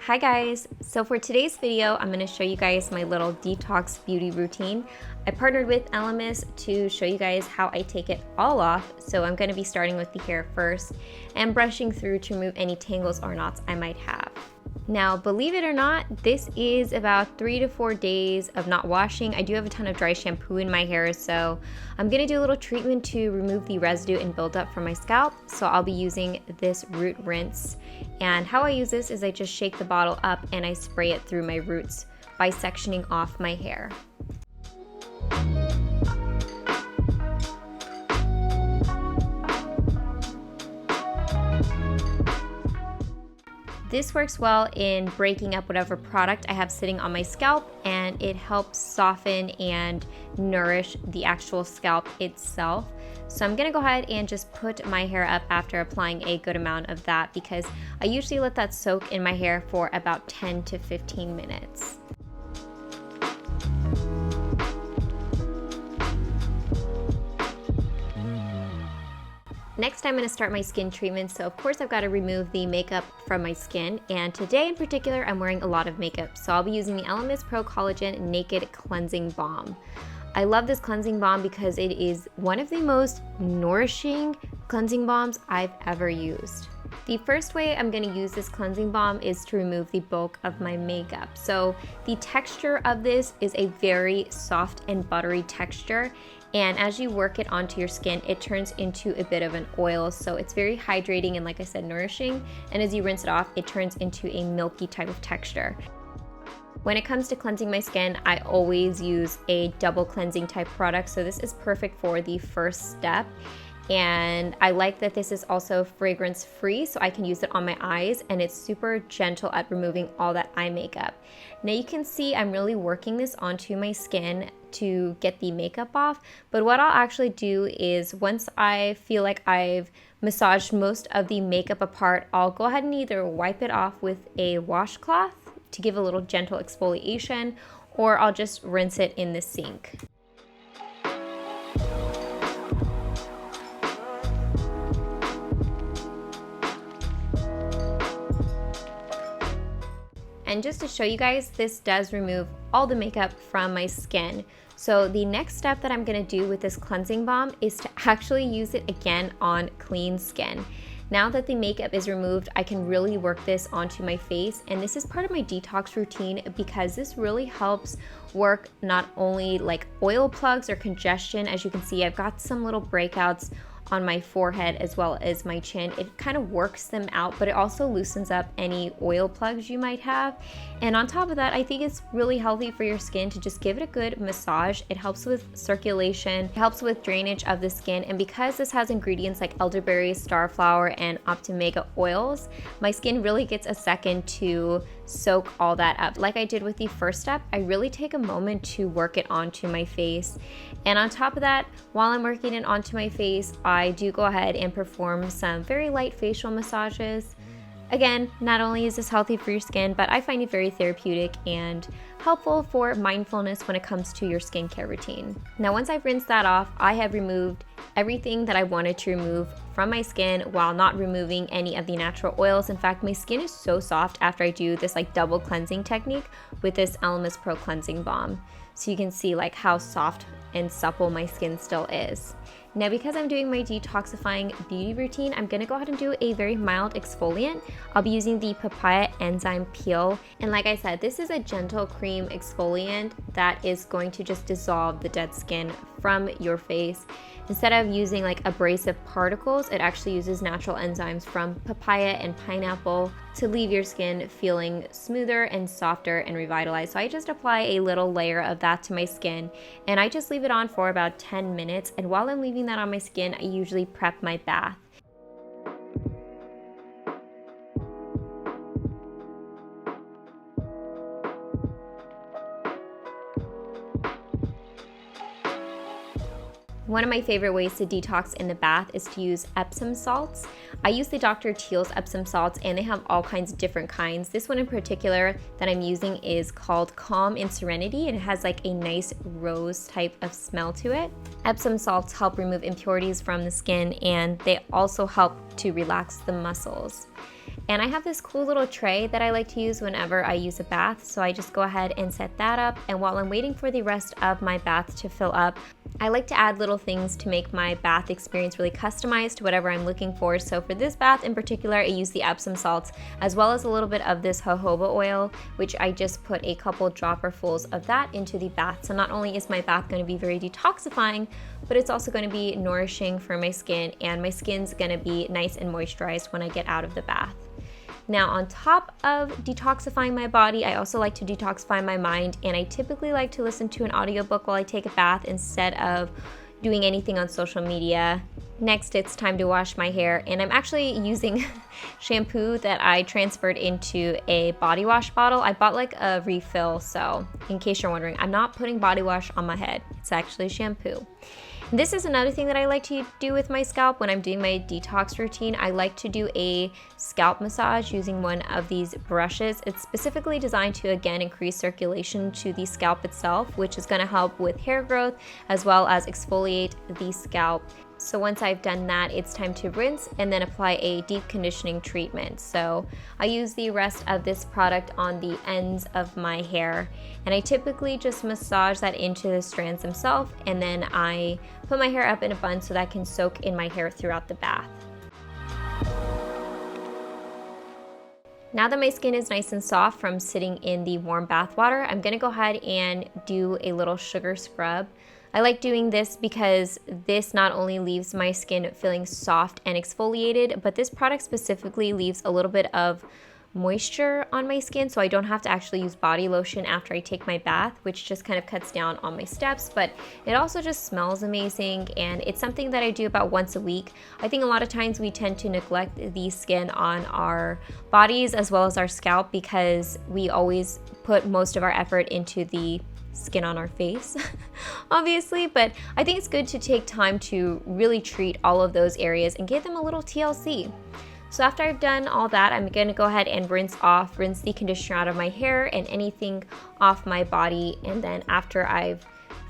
Hi guys, so for today's video, I'm going to show you guys my little detox beauty routine. I partnered with Elemis to show you guys how I take it all off. So I'm going to be starting with the hair first and brushing through to remove any tangles or knots I might have. Now, believe it or not, this is about 3 to 4 days of not washing. I do have a ton of dry shampoo in my hair, so I'm gonna do a little treatment to remove the residue and buildup from my scalp. So I'll be using this root rinse. And how I use this is I just shake the bottle up and I spray it through my roots by sectioning off my hair. This works well in breaking up whatever product I have sitting on my scalp, and it helps soften and nourish the actual scalp itself. So I'm gonna go ahead and just put my hair up after applying a good amount of that because I usually let that soak in my hair for about 10 to 15 minutes. Next, I'm going to start my skin treatment, so of course I've got to remove the makeup from my skin, and today in particular I'm wearing a lot of makeup, so I'll be using the Elemis Pro-Collagen Naked Cleansing Balm. I love this cleansing balm because it is one of the most nourishing cleansing balms I've ever used. The first way I'm going to use this cleansing balm is to remove the bulk of my makeup. So the texture of this is a very soft and buttery texture, and as you work it onto your skin, it turns into a bit of an oil. So it's very hydrating and, like I said, nourishing. And as you rinse it off, it turns into a milky type of texture. When it comes to cleansing my skin, I always use a double cleansing type product. So this is perfect for the first step. And I like that this is also fragrance free, so I can use it on my eyes, and it's super gentle at removing all that eye makeup. Now you can see I'm really working this onto my skin to get the makeup off, but what I'll actually do is once I feel like I've massaged most of the makeup apart, I'll go ahead and either wipe it off with a washcloth to give a little gentle exfoliation, or I'll just rinse it in the sink. And just to show you guys, this does remove all the makeup from my skin. So the next step that I'm gonna do with this cleansing balm is to actually use it again on clean skin. Now that the makeup is removed, I can really work this onto my face, and this is part of my detox routine because this really helps work not only like oil plugs or congestion. As you can see, I've got some little breakouts on my forehead as well as my chin. It kind of works them out, but it also loosens up any oil plugs you might have. And on top of that, I think it's really healthy for your skin to just give it a good massage. It helps with circulation, it helps with drainage of the skin, and because this has ingredients like elderberry, starflower, and optomega oils, my skin really gets a second to soak all that up. Like I did with the first step, I really take a moment to work it onto my face. And on top of that, while I'm working it onto my face, I do go ahead and perform some very light facial massages. Again, not only is this healthy for your skin, but I find it very therapeutic and helpful for mindfulness when it comes to your skincare routine. Now, once I've rinsed that off, I have removed everything that I wanted to remove from my skin while not removing any of the natural oils. In fact, my skin is so soft after I do this like double cleansing technique with this Elemis Pro Cleansing Balm. So you can see like how soft and supple my skin still is. Now, because I'm doing my detoxifying beauty routine, I'm gonna go ahead and do a very mild exfoliant. I'll be using the Papaya Enzyme Peel. And like I said, this is a gentle cream exfoliant that is going to just dissolve the dead skin from your face. Instead of using like abrasive particles, it actually uses natural enzymes from papaya and pineapple to leave your skin feeling smoother and softer and revitalized. So I just apply a little layer of that to my skin, and I just leave it on for about 10 minutes. And while I'm leaving that on my skin, I usually prep my bath. One of my favorite ways to detox in the bath is to use Epsom salts. I use the Dr. Teals Epsom salts, and they have all kinds of different kinds. This one in particular that I'm using is called Clam in Serenity, and it has like a nice rose type of smell to it. Epsom salts help remove impurities from the skin, and they also help to relax the muscles. And I have this cool little tray that I like to use whenever I use a bath, so I just go ahead and set that up, and while I'm waiting for the rest of my bath to fill up, I like to add little things to make my bath experience really customized to whatever I'm looking for. So for this bath in particular, I use the Epsom salts as well as a little bit of this jojoba oil, which I just put a couple dropperfuls of that into the bath. So not only is my bath going to be very detoxifying, but it's also going to be nourishing for my skin, and my skin's going to be nice and moisturized when I get out of the bath. Now, on top of detoxifying my body, I also like to detoxify my mind, and I typically like to listen to an audiobook while I take a bath instead of doing anything on social media. Next, it's time to wash my hair, and I'm actually using shampoo that I transferred into a body wash bottle. I bought like a refill, so in case you're wondering, I'm not putting body wash on my head. It's actually shampoo. This is another thing that I like to do with my scalp when I'm doing my detox routine. I like to do a scalp massage using one of these brushes. It's specifically designed to, again, increase circulation to the scalp itself, which is going to help with hair growth as well as exfoliate the scalp. So once I've done that, it's time to rinse and then apply a deep conditioning treatment. So I use the rest of this product on the ends of my hair, and I typically just massage that into the strands themselves, and then I put my hair up in a bun so that I can soak in my hair throughout the bath. Now that my skin is nice and soft from sitting in the warm bath water, I'm gonna go ahead and do a little sugar scrub. I like doing this because this not only leaves my skin feeling soft and exfoliated, but this product specifically leaves a little bit of moisture on my skin, so I don't have to actually use body lotion after I take my bath, which just kind of cuts down on my steps, but it also just smells amazing, and it's something that I do about once a week. I think a lot of times we tend to neglect the skin on our bodies as well as our scalp because we always put most of our effort into the skin on our face, obviously, but I think it's good to take time to really treat all of those areas and give them a little TLC. So after I've done all that, I'm gonna go ahead and rinse the conditioner out of my hair and anything off my body, and then after I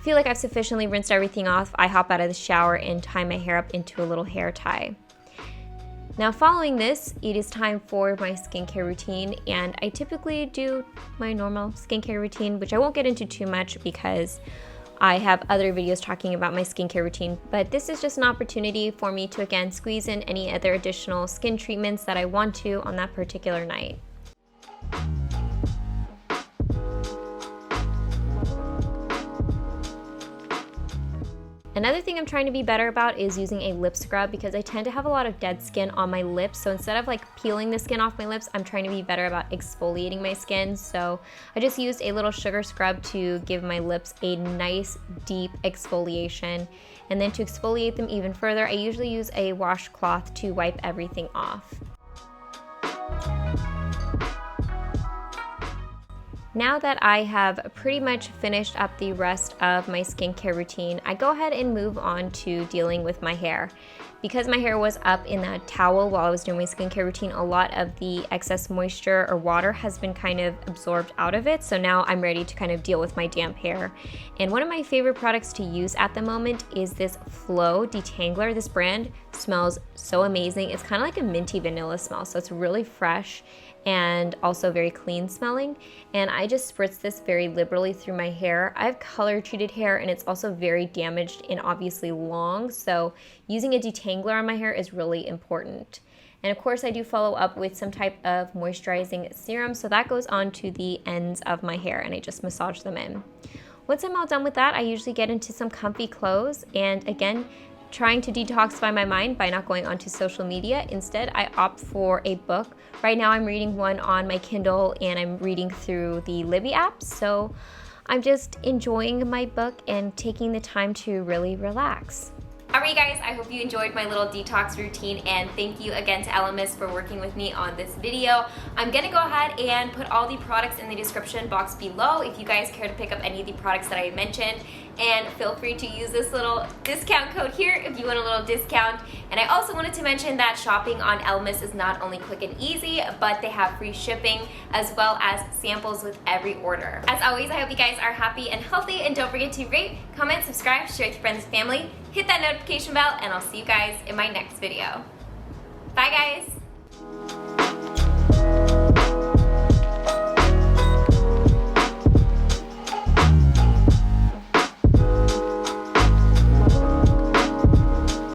feel like I've sufficiently rinsed everything off, I hop out of the shower and tie my hair up into a little hair tie. Now following this, it is time for my skincare routine, and I typically do my normal skincare routine, which I won't get into too much because I have other videos talking about my skincare routine, but this is just an opportunity for me to again squeeze in any other additional skin treatments that I want to on that particular night. Another thing I'm trying to be better about is using a lip scrub because I tend to have a lot of dead skin on my lips. So instead of like peeling the skin off my lips, I'm trying to be better about exfoliating my skin. So I just used a little sugar scrub to give my lips a nice deep exfoliation. And then to exfoliate them even further, I usually use a washcloth to wipe everything off. Now that I have pretty much finished up the rest of my skincare routine, I go ahead and move on to dealing with my hair. Because my hair was up in that towel while I was doing my skincare routine, a lot of the excess moisture or water has been kind of absorbed out of it. So now I'm ready to kind of deal with my damp hair. And one of my favorite products to use at the moment is this Flow Detangler. This brand smells so amazing. It's kind of like a minty vanilla smell, so it's really fresh and also very clean smelling, and I just spritz this very liberally through my hair. I have color treated hair and it's also very damaged and obviously long, so using a detangler on my hair is really important. And of course I do follow up with some type of moisturizing serum, so that goes on to the ends of my hair and I just massage them in. Once I'm all done with that, I usually get into some comfy clothes and again, trying to detoxify my mind by not going onto social media. Instead, I opt for a book. Right now I'm reading one on my Kindle and I'm reading through the Libby app. So I'm just enjoying my book and taking the time to really relax. Alright guys, I hope you enjoyed my little detox routine, and thank you again to Elemis for working with me on this video. I'm gonna go ahead and put all the products in the description box below if you guys care to pick up any of the products that I mentioned, and feel free to use this little discount code here if you want a little discount. And I also wanted to mention that shopping on Elemis is not only quick and easy, but they have free shipping as well as samples with every order. As always, I hope you guys are happy and healthy, and don't forget to rate, comment, subscribe, share with your friends and family, hit that notification bell, and I'll see you guys in my next video. Bye guys!